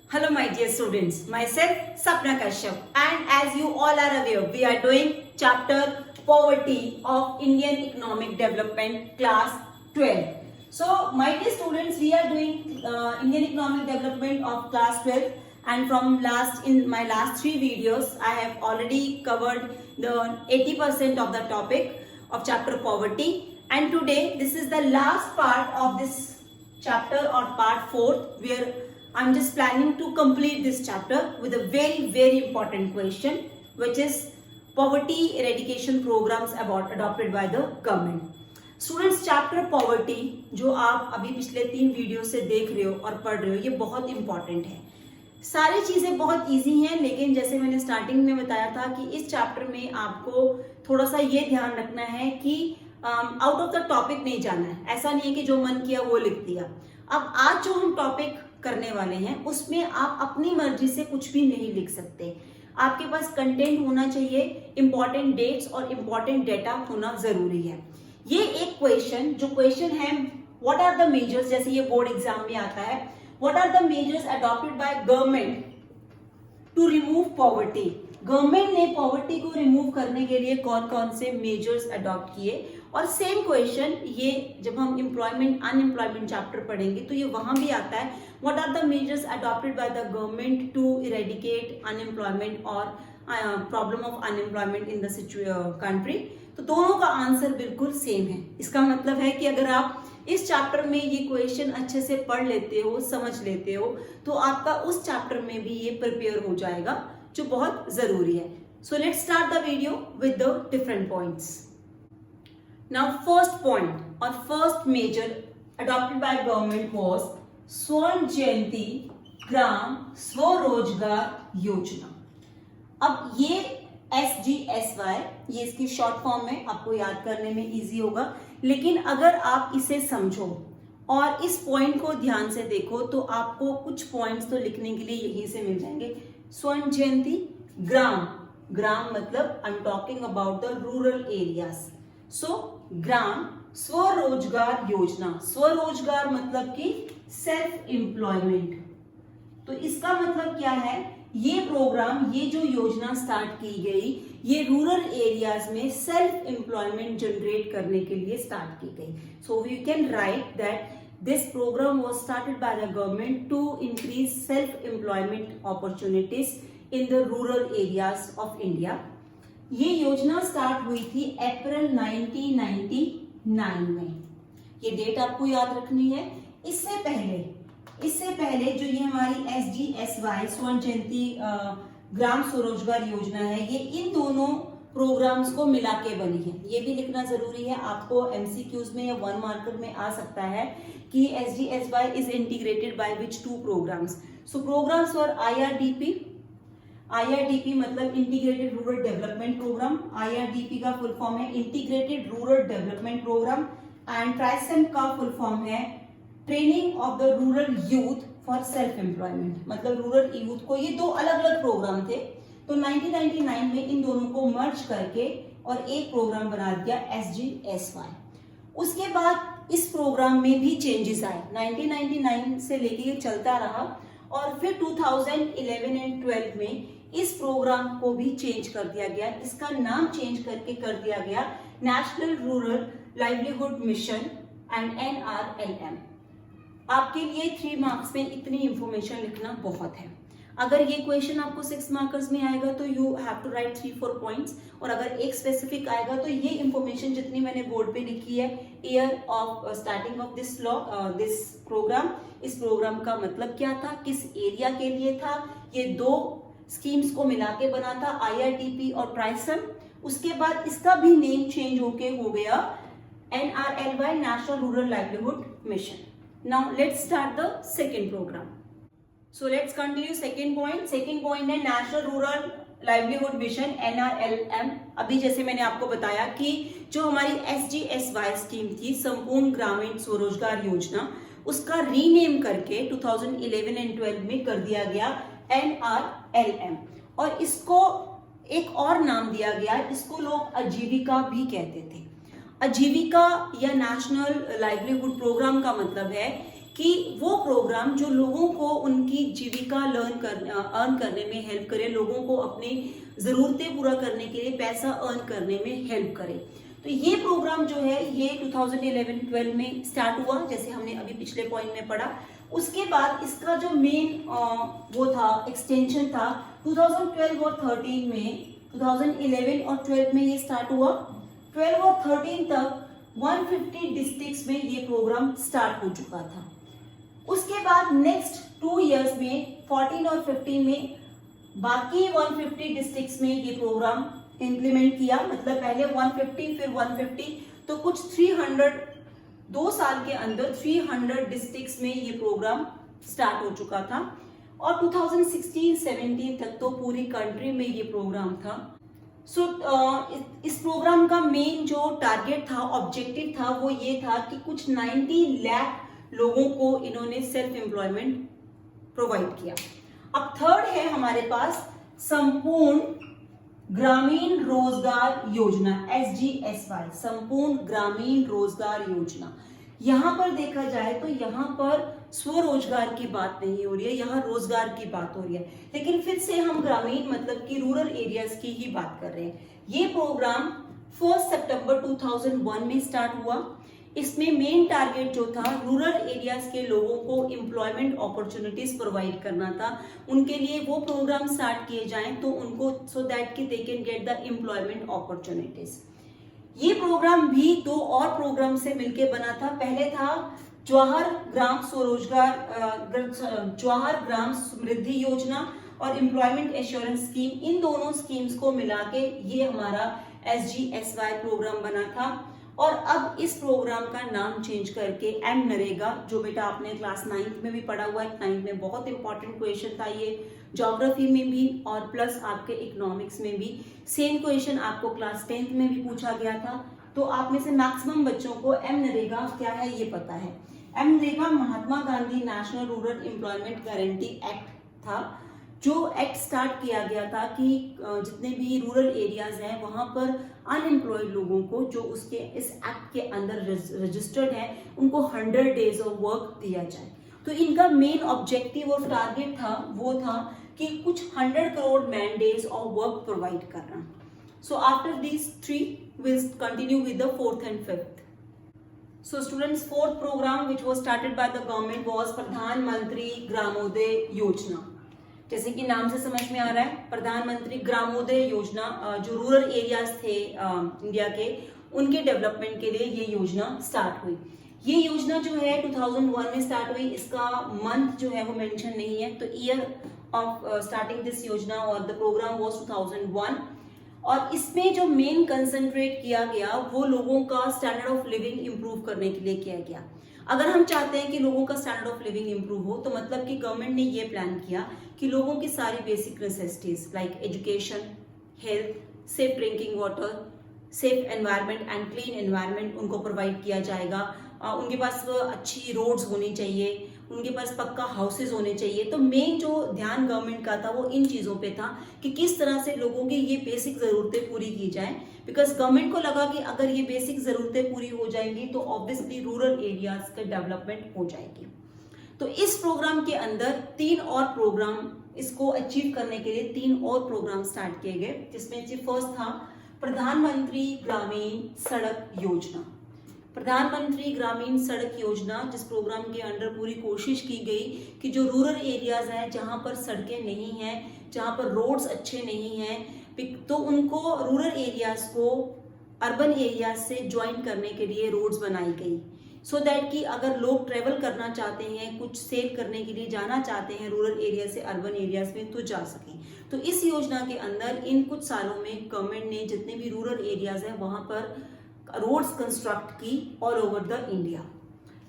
Hello my dear students, myself Sapna Kashyap, and as you all are aware, we are doing chapter Poverty of Indian Economic Development class 12. So my dear students, we are doing Indian Economic Development of class 12, and from in my last 3 videos I have already covered the 80% of the topic of chapter Poverty, and today this is the last part of this chapter or part 4 where I'm just planning to complete this chapter with a very important question, which is poverty eradication programs adopted by the government. Students, chapter poverty जो आप अभी पिछले 3 video से देख रहे हो और पढ़ रहे हो, ये बहुत इंपॉर्टेंट है. सारी चीजें बहुत इजी हैं, लेकिन जैसे मैंने स्टार्टिंग में बताया था कि इस चैप्टर में आपको थोड़ा सा ये ध्यान रखना है कि आउट ऑफ द टॉपिक नहीं जाना है. ऐसा नहीं है कि जो मन किया वो लिख दिया. अब आज जो हम टॉपिक करने वाले हैं उसमें आप अपनी मर्जी से कुछ भी नहीं लिख सकते. आपके पास कंटेंट होना चाहिए, इंपॉर्टेंट डेट्स और इंपॉर्टेंट डेटा होना जरूरी है. ये एक जो क्वेश्चन है, व्हाट आर द मेजर्स, जैसे ये बोर्ड एग्जाम में आता है, what are the measures adopted by government to remove poverty. Government ने पॉवर्टी को रिमूव करने के लिए कौन कौन से मेजर्स अडॉप्ट किए. और सेम क्वेश्चन ये जब हम एम्प्लॉयमेंट अनएम्प्लॉयमेंट चैप्टर पढ़ेंगे तो ये वहां भी आता है, what are the measures adopted by the government to eradicate unemployment और problem of unemployment in the country. तो दोनों का आंसर बिल्कुल सेम है. इसका मतलब है कि अगर आप इस चैप्टर में ये क्वेश्चन अच्छे से पढ़ लेते हो, समझ लेते हो, तो आपका उस चैप्टर में भी ये प्रिपेयर हो जाएगा, जो बहुत जरूरी है. So let's start the video with the different points. Now first point or first measure adopted by government was स्वर्ण जयंती ग्राम स्वरोजगार योजना. अब ये SGSY, ये इसकी शॉर्ट फॉर्म में, आपको याद करने में इजी होगा. लेकिन अगर आप इसे समझो और इस पॉइंट को ध्यान से देखो तो आपको कुछ पॉइंट्स तो लिखने के लिए यहीं से मिल जाएंगे. स्वर्ण जयंती ग्राम मतलब I am talking about the rural areas. So Gram Swarozgar Yojana, स्वरोजगार मतलब कि सेल्फ एम्प्लॉयमेंट. तो इसका मतलब क्या है, ये प्रोग्राम, ये जो योजना स्टार्ट की गई, ये रूरल एरियाज में सेल्फ एम्प्लॉयमेंट जनरेट करने के लिए स्टार्ट की गई. So we can write that this programme was started by the government to increase self employment opportunities in the rural areas of India. ये योजना स्टार्ट हुई थी अप्रैल 1999 में. ये डेट आपको याद रखनी है. इससे पहले जो ये हमारी SGSY स्वर्ण जयंती ग्राम स्वरोजगार योजना है, ये इन दोनों प्रोग्राम्स को मिला के बनी है. ये भी लिखना जरूरी है. आपको MCQs में या 1 मार्कर में आ सकता है कि SGSY is integrated by which 2 programmes. So programmes for IRDP मतलब integrated rural development programme. IRDP का फुल फॉर्म है integrated rural development programme, and TRYSEM का फुल फॉर्म है training of the rural youth for self employment. मतलब rural youth को, ये 2 अलग अलग प्रोग्राम थे. तो 1999 में इन दोनों को मर्ज करके और एक प्रोग्राम बना दिया SGSY. उसके बाद इस प्रोग्राम में भी चेंजेस आए. 1999 से लेके ये चलता रहा और फिर 2011 एंड 12 में इस प्रोग्राम को भी चेंज कर दिया गया. इसका नाम चेंज करके कर दिया गया national rural livelihood mission and NRLM. आपके लिए 3 मार्क्स में इतनी इंफॉर्मेशन लिखना बहुत है. अगर ये क्वेश्चन आपको 6 मार्क्स में आएगा तो you have to write 3-4 points, और अगर एक स्पेसिफिक आएगा तो ये इंफॉर्मेशन जितनी मैंने बोर्ड पे लिखी है, year of starting of this programme, इस प्रोग्राम का मतलब क्या था, किस एरिया के लिए था, ये 2 स्कीम्स को मिला के बना था, IRDP और ट्राइसम. उसके बाद इसका भी नेम चेंज होके हो गया NRLY, national rural livelihood mission. Now let's start the second programme. So let's continue second point है national rural livelihood mission NRLM. अभी जैसे मैंने आपको बताया कि जो हमारी SGSY स्कीम थी, संपूर्ण ग्रामीण स्वरोजगार योजना, उसका रीनेम करके 2011 एंड 12 में कर दिया गया NRLM, और इसको एक और नाम दिया गया. इसको लोग आजीविका भी कहते थे. आजीविका या नेशनल लाइवलीहुड प्रोग्राम का मतलब है कि वो प्रोग्राम जो लोगों को उनकी जीविका अर्न करने में हेल्प करे, लोगों को अपनी ज़रूरतें पूरा करने के लिए पैसा अर्न करने में हेल्प करे। तो ये प्रोग्राम जो है ये 2011-12 में स्टार्ट हुआ, जैसे हमने अभी पिछले पॉइंट में पढ़ा। उसके बाद इसका जो मेन वो था एक्सटेंशन था 2012 और 13 में, 2011 और 12 में ये स्टार्ट हुआ। 12 और 13 तक 150 डिस्ट्रिक्ट्स में ये प्रोग्राम स्टार्ट हो चुका था। उसके बाद नेक्स्ट 2 इयर्स में 14 और 15 में बाकी 150 डिस्ट्रिक्ट्स में ये प्रोग्राम इम्प्लीमेंट किया। मतलब पहले 150 फिर 150, तो कुछ 300, 2 साल के अंदर 300 डिस्ट्रिक्ट्स में ये प्रोग्राम स्टार्ट हो चुका था। और 2016-17 तक तो पूरी कंट्री में ये प्रोग्राम था। इस प्रोग्राम का मेन जो टारगेट था, ऑब्जेक्टिव था, वो ये था कि कुछ 90 लाख लोगों को इन्होंने सेल्फ एम्प्लॉयमेंट प्रोवाइड किया। अब थर्ड है हमारे पास संपूर्ण ग्रामीण रोजगार योजना, SGSY, संपूर्ण ग्रामीण रोजगार योजना। यहाँ पर देखा जाए तो यहाँ पर स्वरोजगार की बात नहीं हो रही है, यहाँ रोजगार की बात हो रही है, लेकिन फिर से हम ग्रामीण मतलब कि रूरल एरियाज की ही बात कर रहे हैं। ये प्रोग्राम 1 सितंबर 2001 में स्टार्ट हुआ। इसमें मेन टारगेट जो था रूरल एरियाज के लोगों को एम्प्लॉयमेंट अपॉर्चुनिटीज प्रोवाइड करना था। उनके लिए वो प्रोग्राम स्टार्ट किए जाएं तो उनको सो दैट कि they can get the employment opportunities. ये प्रोग्राम भी 2 और प्रोग्राम से मिलकर बना था। पहले था जवाहर ग्राम स्वरोजगार, जवाहर ग्राम समृद्धि योजना और एम्प्लॉयमेंट एश्योरेंस स्कीम। इन दोनों स्कीम्स को मिला के ये हमारा SGSY प्रोग्राम बना था। और अब इस प्रोग्राम का नाम चेंज करके MNREGA, जो बेटा आपने क्लास 9th में भी पढ़ा हुआ है, 9th में बहुत इंपॉर्टेंट क्वेश्चन था ये, ज्योग्राफी में भी और प्लस आपके इकोनॉमिक्स में भी सेम क्वेश्चन आपको क्लास 10th में भी पूछा गया था। तो आप में से मैक्सिमम बच्चों को MNREGA क्या है ये पता है। MNREGA Mahatma Gandhi national rural employment guarantee act था, जो एक्ट स्टार्ट किया गया था कि जितने भी रूरल एरियाज हैं वहां पर अनएम्प्लॉयड लोगों को जो उसके इस एक्ट के अंदर रजिस्टर्ड है उनको 100 डेज ऑफ वर्क दिया जाए। तो इनका मेन ऑब्जेक्टिव और टारगेट था वो था कि कुछ 100 crore man days of work provide करना। So after these 3 we'll continue with the 4th and 5th. So students, 4th program which was started by the government was प्रधानमंत्री ग्रामोदय योजना। जैसे कि नाम से समझ में आ रहा है, प्रधानमंत्री ग्रामोदय योजना जो रूरल एरियाज थे इंडिया के, उनके डेवलपमेंट के लिए ये योजना स्टार्ट हुई। ये योजना जो है 2001 में स्टार्ट हुई। इसका मंथ जो है वो मेंशन नहीं है, तो ईयर ऑफ स्टार्टिंग दिस योजना और द प्रोग्राम वाज 2001। और इसमें जो मेन कंसंट्रेट किया गया वो लोगों का स्टैंडर्ड ऑफ लिविंग इंप्रूव करने के लिए किया गया। अगर हम चाहते हैं कि लोगों का स्टैंडर्ड ऑफ लिविंग इंप्रूव हो तो मतलब कि गवर्नमेंट ने ये प्लान किया कि लोगों की सारी basic necessities like education, health, safe drinking water, safe environment and clean environment उनको प्रोवाइड किया जाएगा। उनके पास अच्छी रोड्स होनी चाहिए, उनके पास पक्का हाउसेज होने चाहिए। तो मेन जो ध्यान गवर्नमेंट का था वो इन चीज़ों पे था कि किस तरह से लोगों की ये बेसिक ज़रूरतें पूरी की जाएं। बिकॉज गवर्नमेंट को लगा कि अगर ये बेसिक ज़रूरतें पूरी हो जाएंगी तो ऑब्वियसली रूरल एरियाज का डेवलपमेंट हो जाएगी। तो इस प्रोग्राम के अंदर 3 और प्रोग्राम, इसको अचीव करने के लिए 3 और प्रोग्राम स्टार्ट किए गए, जिसमें से फर्स्ट था प्रधानमंत्री ग्रामीण सड़क योजना। प्रधानमंत्री ग्रामीण सड़क योजना, जिस प्रोग्राम के अंडर पूरी कोशिश की गई कि जो रूरल एरियाज हैं जहां पर सड़कें नहीं हैं, जहां पर रोड्स अच्छे नहीं हैं, तो उनको रूरल एरियाज को अर्बन एरियाज से ज्वाइन करने के लिए रोड्स बनाई गई। सो दैट कि अगर लोग ट्रेवल करना चाहते हैं, कुछ सेल करने के लिए जाना चाहते हैं रूरल एरिया से अर्बन एरियाज में तो जा सकें। तो इस योजना के अंदर इन कुछ सालों में गवर्नमेंट ने जितने भी रूरल एरियाज हैं वहां पर रोड्स कंस्ट्रक्ट की all over the India.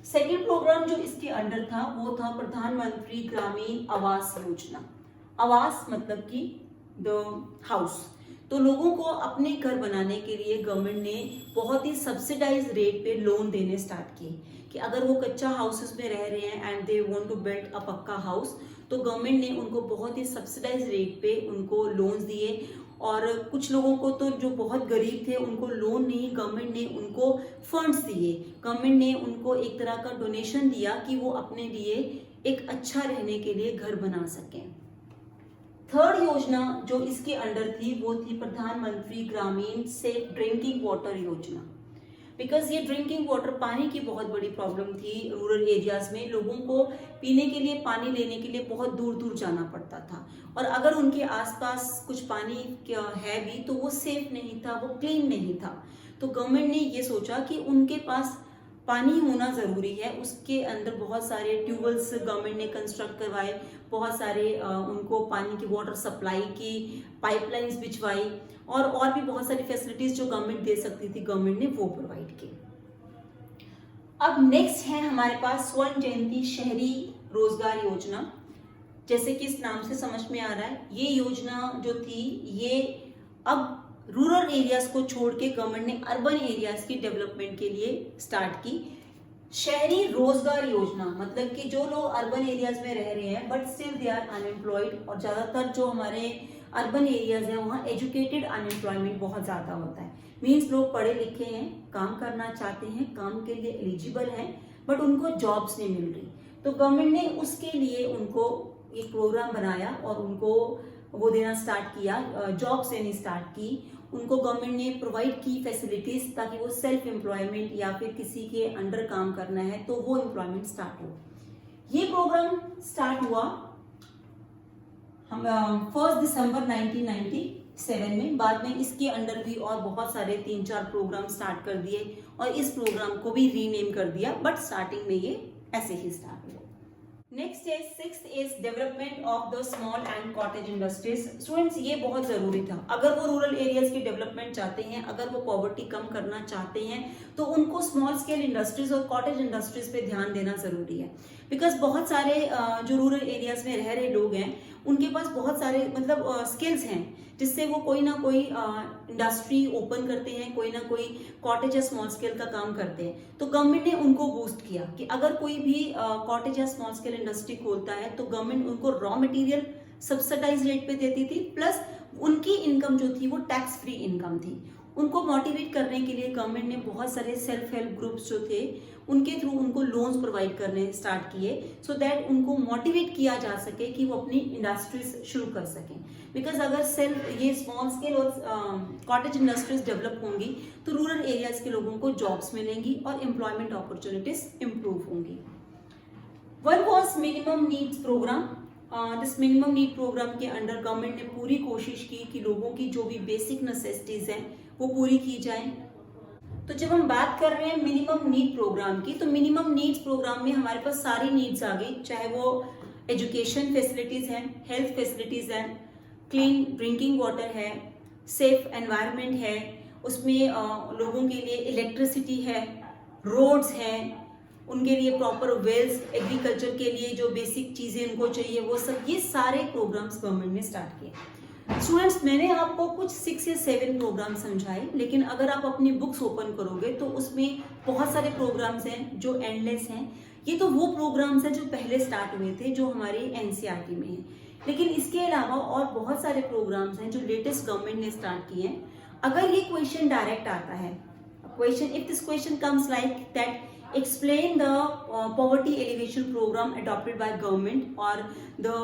Second programme जो इसके अंडर था वो था प्रधानमंत्री ग्रामीण आवास योजना। आवास मतलब कि द हाउस। तो लोगों को अपने घर बनाने के लिए गवर्नमेंट ने बहुत ही सब्सिडाइज रेट पे लोन देने स्टार्ट किए कि अगर वो कच्चा हाउसेस में रह रहे हैं and they want to build a pucca house, तो गवर्नमेंट ने उनको बहुत ही सब्सिडाइज रेट पे उनको लोन्स दिए। और कुछ लोगों को तो जो बहुत गरीब थे उनको लोन नहीं, गवर्नमेंट ने उनको फंड्स दिए। गवर्नमेंट ने उनको एक तरह का डोनेशन दिया कि वो अपने लिए एक अच्छा रहने के लिए घर बना सकें। थर्ड योजना जो इसके अंडर थी वो थी प्रधानमंत्री ग्रामीण सेफ ड्रिंकिंग वाटर योजना। बिकॉज ये ड्रिंकिंग वाटर, पानी की बहुत बड़ी प्रॉब्लम थी रूरल एरियाज में। लोगों को पीने के लिए, पानी लेने के लिए बहुत दूर दूर जाना पड़ता था, और अगर उनके आसपास कुछ पानी है भी तो वो सेफ नहीं था, वो क्लीन नहीं था। तो गवर्नमेंट ने ये सोचा कि उनके पास पानी होना ज़रूरी है। उसके अंदर बहुत सारे ट्यूबवेल्स गवर्नमेंट ने कंस्ट्रक्ट करवाए, बहुत सारे उनको पानी की वाटर सप्लाई की पाइपलाइंस बिछवाई, और भी बहुत सारी फैसिलिटीज जो गवर्नमेंट दे सकती थी, गवर्नमेंट ने वो प्रोवाइड की। अब नेक्स्ट है हमारे पास स्वर्ण जयंती शहरी रोजगार योजना। जैसे कि इस नाम से समझ में आ रहा है, ये योजना जो थी ये अब रूरल एरियाज को छोड़ के गवर्नमेंट ने अर्बन एरियाज की डेवलपमेंट के लिए स्टार्ट की। शहरी रोजगार योजना मतलब कि जो लोग अर्बन एरियाज में रह रहे हैं but still they are unemployed, और ज्यादातर जो हमारे अर्बन एरियाज हैं वहाँ एजुकेटेड अनएम्प्लॉयमेंट बहुत ज्यादा होता है। मीन्स लोग पढ़े लिखे हैं, काम करना चाहते हैं, काम के लिए एलिजिबल हैं, बट उनको जॉब्स नहीं मिल रही। तो गवर्नमेंट ने उसके लिए उनको एक प्रोग्राम बनाया और उनको वो देना स्टार्ट किया, जॉब्स देनी स्टार्ट की। उनको गवर्नमेंट ने प्रोवाइड की फैसिलिटीज ताकि वो सेल्फ एम्प्लॉयमेंट या फिर किसी के अंडर काम करना है तो वो एम्प्लॉयमेंट स्टार्ट हो। ये प्रोग्राम स्टार्ट हुआ हम 1 दिसंबर 1997 में। बाद में इसके अंडर भी और बहुत सारे 3-4 प्रोग्राम स्टार्ट कर दिए और इस प्रोग्राम को भी रीनेम कर दिया, बट स्टार्टिंग में ये ऐसे ही स्टार्ट हुआ। नेक्स्ट है 6th is development of the small and cottage industries. Students ये बहुत जरूरी था। अगर वो रूरल एरियाज की डेवलपमेंट चाहते हैं, अगर वो पॉवर्टी कम करना चाहते हैं तो उनको स्मॉल स्केल इंडस्ट्रीज और कॉटेज इंडस्ट्रीज पे ध्यान देना जरूरी है। बिकॉज बहुत सारे जो रूरल एरियाज में रह रहे लोग हैं उनके पास बहुत सारे मतलब स्किल्स हैं जिससे वो कोई ना कोई इंडस्ट्री ओपन करते हैं, कोई ना कोई कॉटेज या स्मॉल स्केल का काम करते हैं। तो गवर्नमेंट ने उनको बूस्ट किया कि अगर कोई भी कॉटेज या स्मॉल स्केल इंडस्ट्री खोलता है तो गवर्नमेंट उनको रॉ मटेरियल सब्सिडाइज रेट पे देती थी, प्लस उनकी इनकम जो थी वो टैक्स फ्री इनकम थी। उनको मोटिवेट करने के लिए गवर्नमेंट ने बहुत सारे सेल्फ हेल्प ग्रुप्स जो थे उनके थ्रू उनको लोन्स प्रोवाइड करने स्टार्ट किए, सो दैट उनको मोटिवेट किया जा सके कि वो अपनी इंडस्ट्रीज शुरू कर सकें। बिकॉज अगर ये स्मॉल स्केल और कॉटेज इंडस्ट्रीज डेवलप होंगी तो रूरल एरियाज के लोगों को जॉब्स मिलेंगी और एम्प्लॉयमेंट अपॉर्चुनिटीज इंप्रूव होंगी। One was minimum needs programme. This minimum need programme के अंडर गवर्नमेंट ने पूरी कोशिश की कि लोगों की जो भी बेसिक नेसेसिटीज हैं वो पूरी की जाए। तो जब हम बात कर रहे हैं मिनिमम नीड प्रोग्राम की, तो मिनिमम नीड्स प्रोग्राम में हमारे पास सारी नीड्स आ गई, चाहे वो एजुकेशन फैसिलिटीज हैं, हेल्थ फैसिलिटीज हैं, क्लीन ड्रिंकिंग वाटर है, सेफ एनवायरनमेंट है, उसमें लोगों के लिए इलेक्ट्रिसिटी है, रोड्स हैं, उनके लिए प्रॉपर वेल्स, एग्रीकल्चर के लिए जो बेसिक चीजें उनको चाहिए वो सब, ये सारे प्रोग्राम्स गवर्नमेंट ने स्टार्ट किए। स्टूडेंट्स मैंने आपको कुछ 6 या 7 प्रोग्राम समझाए, लेकिन अगर आप अपनी बुक्स ओपन करोगे तो उसमें बहुत सारे प्रोग्राम्स हैं जो एंडलेस हैं। ये तो वो प्रोग्राम्स हैं जो पहले स्टार्ट हुए थे, जो हमारे एनसीईआरटी में है, लेकिन इसके अलावा और बहुत सारे प्रोग्राम्स हैं जो लेटेस्ट गवर्नमेंट ने स्टार्ट किए हैं। अगर ये क्वेश्चन डायरेक्ट आता है, question if this question comes like that explain the poverty alleviation program adopted by government or the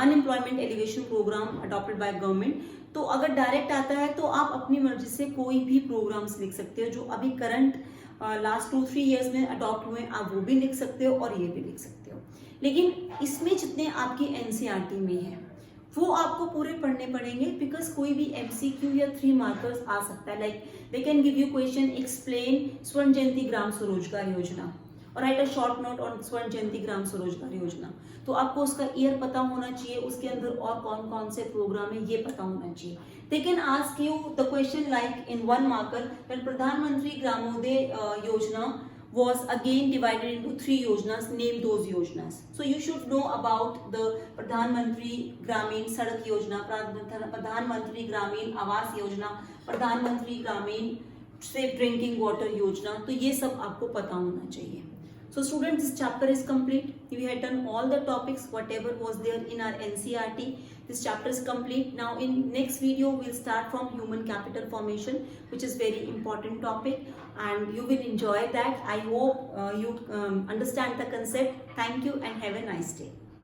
unemployment alleviation program adopted by government, तो अगर डायरेक्ट आता है तो आप अपनी मर्जी से कोई भी प्रोग्राम्स लिख सकते हो जो अभी करंट लास्ट 2-3 इयर्स में अडॉप्ट हुए, आप वो भी लिख सकते हो और ये भी लिख सकते हो। लेकिन इसमें जितने आपकी एनसीईआरटी में है वो आपको पूरे पढ़ने पड़ेंगे, बिकॉज कोई भी एमसीक्यू या 3 मार्कर्स आ सकता है। Like they can give you question explain स्वर्ण जयंती ग्राम स्वरोजगार योजना और right a short note on स्वर्ण जयंती ग्राम स्वरोजगार योजना। तो आपको उसका ईयर पता होना चाहिए, उसके अंदर और कौन कौन से प्रोग्राम है ये पता होना चाहिए। They can ask you the question like in 1 marker when प्रधानमंत्री ग्रामोदय योजना was again divided into 3 योजनाs, name those योजनाs. So you should know about the प्रधानमंत्री ग्रामीण सड़क योजना, प्रधानमंत्री ग्रामीण आवास योजना, प्रधानमंत्री ग्रामीण सेफ ड्रिंकिंग वाटर योजना, तो ये सब आपको पता होना चाहिए। So students, this chapter is complete. We had done all the topics whatever was there in our NCERT. This chapter is complete. Now in next video we'll start from human capital formation, which is very important topic. and you will enjoy that. I hope you understand the concept. Thank you and have a nice day.